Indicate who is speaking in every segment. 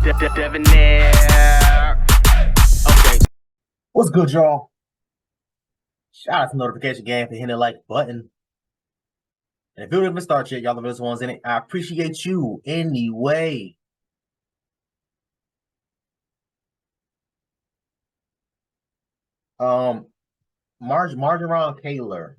Speaker 1: Okay.
Speaker 2: What's good, y'all? Shout out to Notification Gang for hitting the like button. And if you haven't started yet, y'all the first ones in it, I appreciate you anyway. Majorjon Kaylor.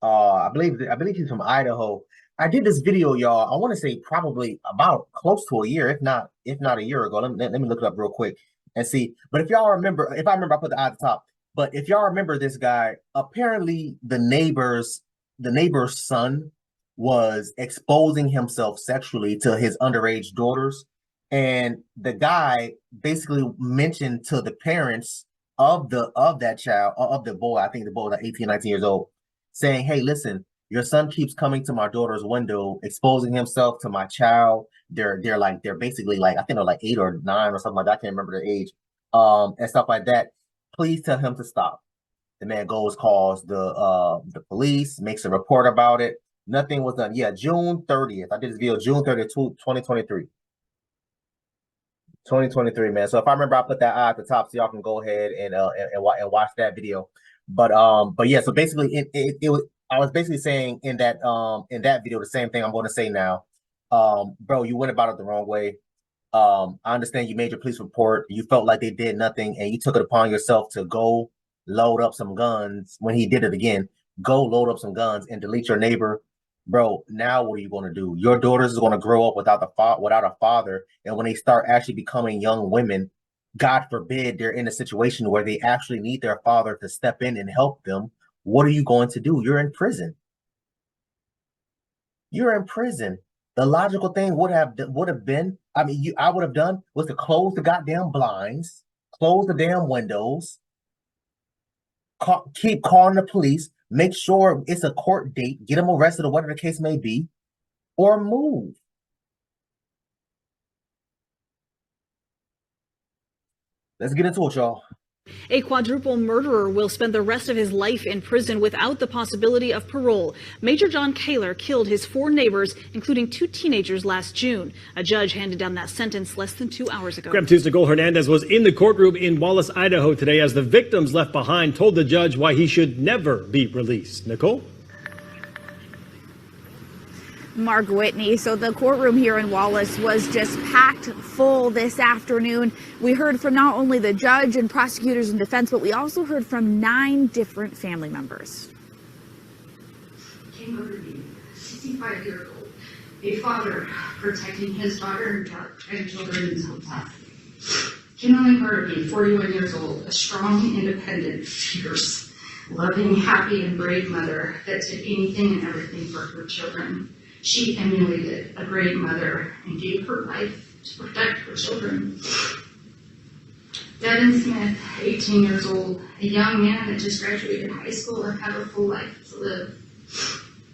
Speaker 2: I believe he's from Idaho. I did this video, y'all. I want to say probably about close to a year, if not a year ago. Let me look it up real quick and see. But if y'all remember, I put the eye at the top. But if y'all remember this guy, apparently the neighbor's son was exposing himself sexually to his underage daughters. And the guy basically mentioned to the parents of that child, of the boy, I think the boy was like 18, 19 years old, saying, "Hey, listen, your son keeps coming to my daughter's window, exposing himself to my child. They're basically like, I think they're like 8 or 9 or something like that. I can't remember their age, and stuff like that. Please tell him to stop." The man goes, calls the police, makes a report about it. Nothing was done. Yeah, June 30th. I did this video June 30th, 2023. 2023, man. So if I remember, I put that eye at the top so y'all can go ahead and watch that video. But yeah. So basically, it was, I was basically saying in that video the same thing I'm going to say now. Bro, you went about it the wrong way. I understand you made your police report. You felt like they did nothing, and you took it upon yourself to go load up some guns when he did it again. Go load up some guns and delete your neighbor. Bro, now what are you going to do? Your daughters is going to grow up without a father, and when they start actually becoming young women, God forbid they're in a situation where they actually need their father to step in and help them. What are you going to do? You're in prison. You're in prison. The logical thing would have been, I would have done was to close the goddamn blinds, close the damn windows, keep calling the police, make sure it's a court date, get them arrested or whatever the case may be, or move. Let's get into it, y'all.
Speaker 3: A quadruple murderer will spend the rest of his life in prison without the possibility of parole. Majorjon Kaylor killed his 4 neighbors, including 2 teenagers, last June. A judge handed down that sentence less than 2 hours ago.
Speaker 4: KREM 2's Nicole Hernandez was in the courtroom in Wallace, Idaho today as the victims left behind told the judge why he should never be released. Nicole?
Speaker 5: Mark Whitney. So the courtroom here in Wallace was just packed full this afternoon. We heard from not only the judge and prosecutors and defense, but we also heard from 9 different family members.
Speaker 6: Came over to me, 65 years old, a father protecting his daughter and children until death. Kimberly Harvey, 41 years old, a strong, independent, fierce, loving, happy, and brave mother that did anything and everything for her children. She emulated a great mother and gave her life to protect her children. Devin Smith, 18 years old, a young man that just graduated high school and had a full life to live.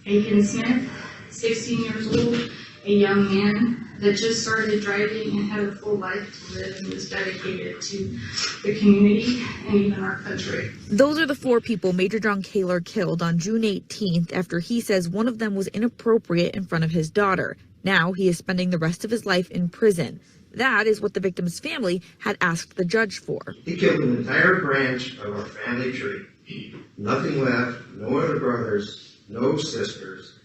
Speaker 6: Aiken Smith, 16 years old, a young man that just started driving and had a full life to live and was dedicated to the community and even our country.
Speaker 5: Those are the 4 people Majorjon Kaylor killed on June 18th after he says one of them was inappropriate in front of his daughter. Now he is spending the rest of his life in prison. That is what the victim's family had asked the judge for.
Speaker 7: He killed an entire branch of our family tree. Nothing left, no other brothers, no sisters.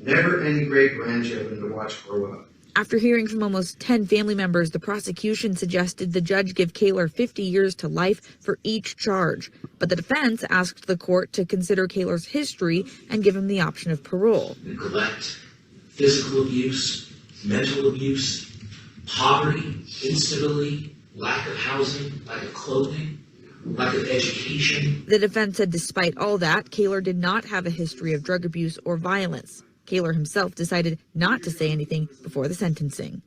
Speaker 7: Never any great-grandchildren to watch grow up.
Speaker 5: After hearing from almost 10 family members, the prosecution suggested the judge give Kaylor 50 years to life for each charge. But the defense asked the court to consider Kaylor's history and give him the option of parole.
Speaker 8: Neglect, physical abuse, mental abuse, poverty, instability, lack of housing, lack of clothing, lack of education.
Speaker 5: The defense said despite all that, Kaylor did not have a history of drug abuse or violence. Kaylor himself decided not to say anything before the sentencing.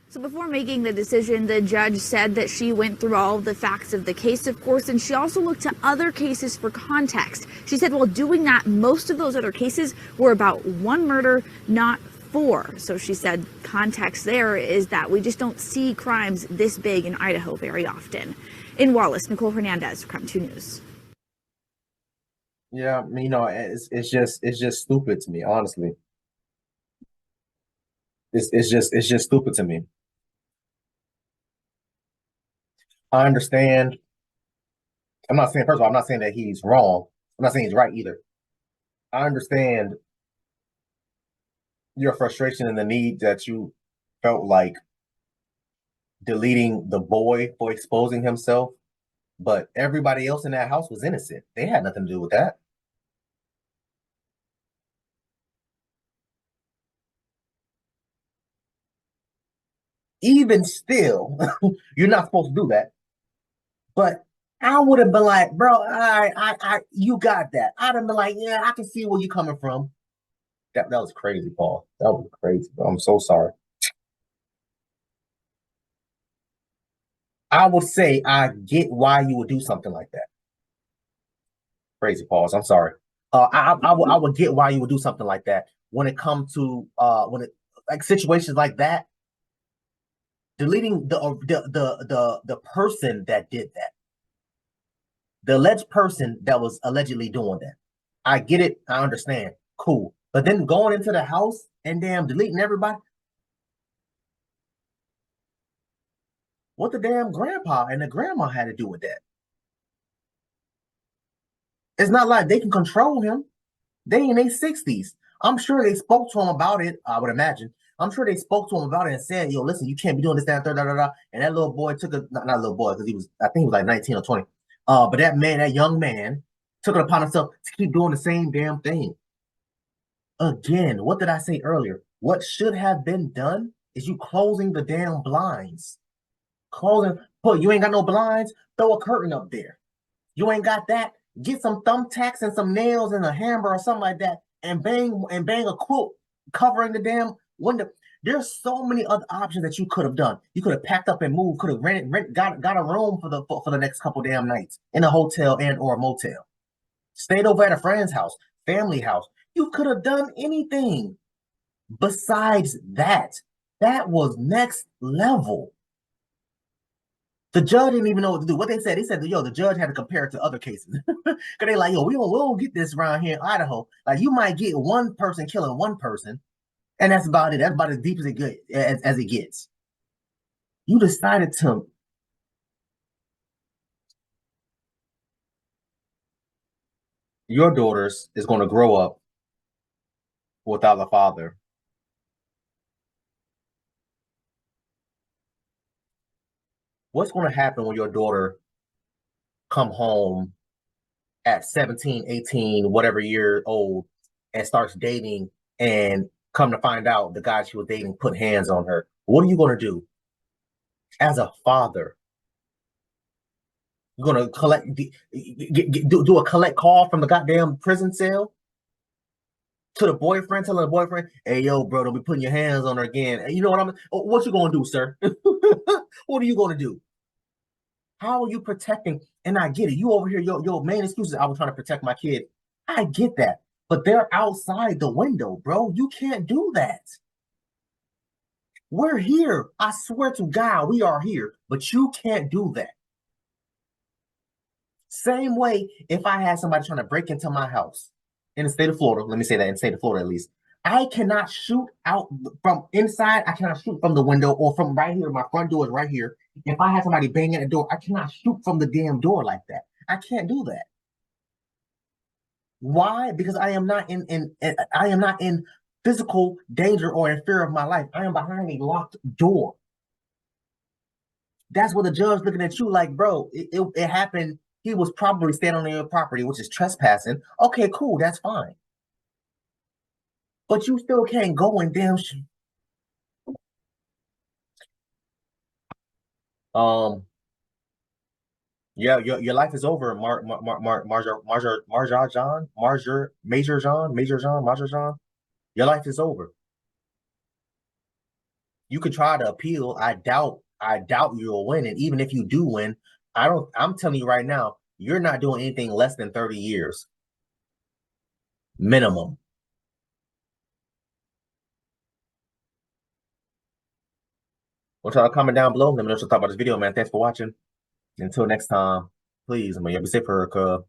Speaker 5: So before making the decision, the judge said that she went through all of the facts of the case, of course, and she also looked to other cases for context. She said while doing that, most of those other cases were about 1 murder, not 4. So she said context there is that we just don't see crimes this big in Idaho very often. In Wallace, Nicole Hernandez, KREM 2 News.
Speaker 2: Yeah, I mean, you know, it's just stupid to me, honestly. It's just stupid to me. I understand. I'm not saying, first of all, I'm not saying that he's wrong. I'm not saying he's right either. I understand your frustration and the need that you felt like deleting the boy for exposing himself, but everybody else in that house was innocent. They had nothing to do with that. Even still, you're not supposed to do that. But I would have been like, bro, you got that. I'd have been like, yeah, I can see where you're coming from. That was crazy, Paul. That was crazy. I'm so sorry. I would say I get why you would do something like that. Crazy, Pauls. I'm sorry. I would get why you would do something like that when it comes to when it like situations like that. Deleting the person that did that, the alleged person that was allegedly doing that. I get it. I understand. Cool. But then going into the house and damn deleting everybody. What the damn grandpa and the grandma had to do with that? It's not like they can control him. They in their 60s. I'm sure they spoke to him about it, I would imagine. I'm sure they spoke to him about it and said, yo, listen, you can't be doing this, that, da, da, da, da. And that little boy took not little boy, because he was, I think he was like 19 or 20. But that young man, took it upon himself to keep doing the same damn thing. Again, what did I say earlier? What should have been done is you closing the damn blinds. You ain't got no blinds, throw a curtain up there. You ain't got that, get some thumbtacks and some nails and a hammer or something like that, and bang a quilt covering the damn window. There's so many other options that you could have done. You could have packed up and moved. Could have got a room for the next couple damn nights in a hotel and or a motel. Stayed over at a friend's house, family house. You could have done anything besides that. That was next level. The judge didn't even know what to do. What they said, yo, the judge had to compare it to other cases. Because they like, yo, we don't get this around here in Idaho. Like, you might get one person killing one person, and that's about it. That's about as deep as it gets. You decided to. Your daughters is going to grow up without a father. What's going to happen when your daughter come home at 17, 18, whatever year old, and starts dating, and come to find out the guy she was dating put hands on her? What are you going to do as a father? You're going to do a collect call from the goddamn prison cell to the boyfriend, telling the boyfriend, hey, yo, bro, don't be putting your hands on her again. You know what you going to do, sir? What are you going to do? How are you protecting? And I get it. You over here, your main excuse is I was trying to protect my kid. I get that. But they're outside the window, bro. You can't do that. We're here. I swear to God, we are here. But you can't do that. Same way if I had somebody trying to break into my house in the state of Florida, let me say that, in the state of Florida at least, I cannot shoot out from inside. I cannot shoot from the window or from right here. My front door is right here. If I have somebody banging at the door, I cannot shoot from the damn door like that. I can't do that. Why? Because I am not in physical danger or in fear of my life. I am behind a locked door. That's what the judge looking at you like, bro. It happened. He was probably standing on your property, which is trespassing. Okay, cool, that's fine. But you still can't go and damn. Yeah, your life is over, Majorjon. Your life is over. You could try to appeal. I doubt you'll win. And even if you do win, I'm telling you right now, you're not doing anything less than 30 years. Minimum. Want y'all to comment down below. Let me know what you thought about this video, man. Thanks for watching. Until next time, please, man, be safe, Erica.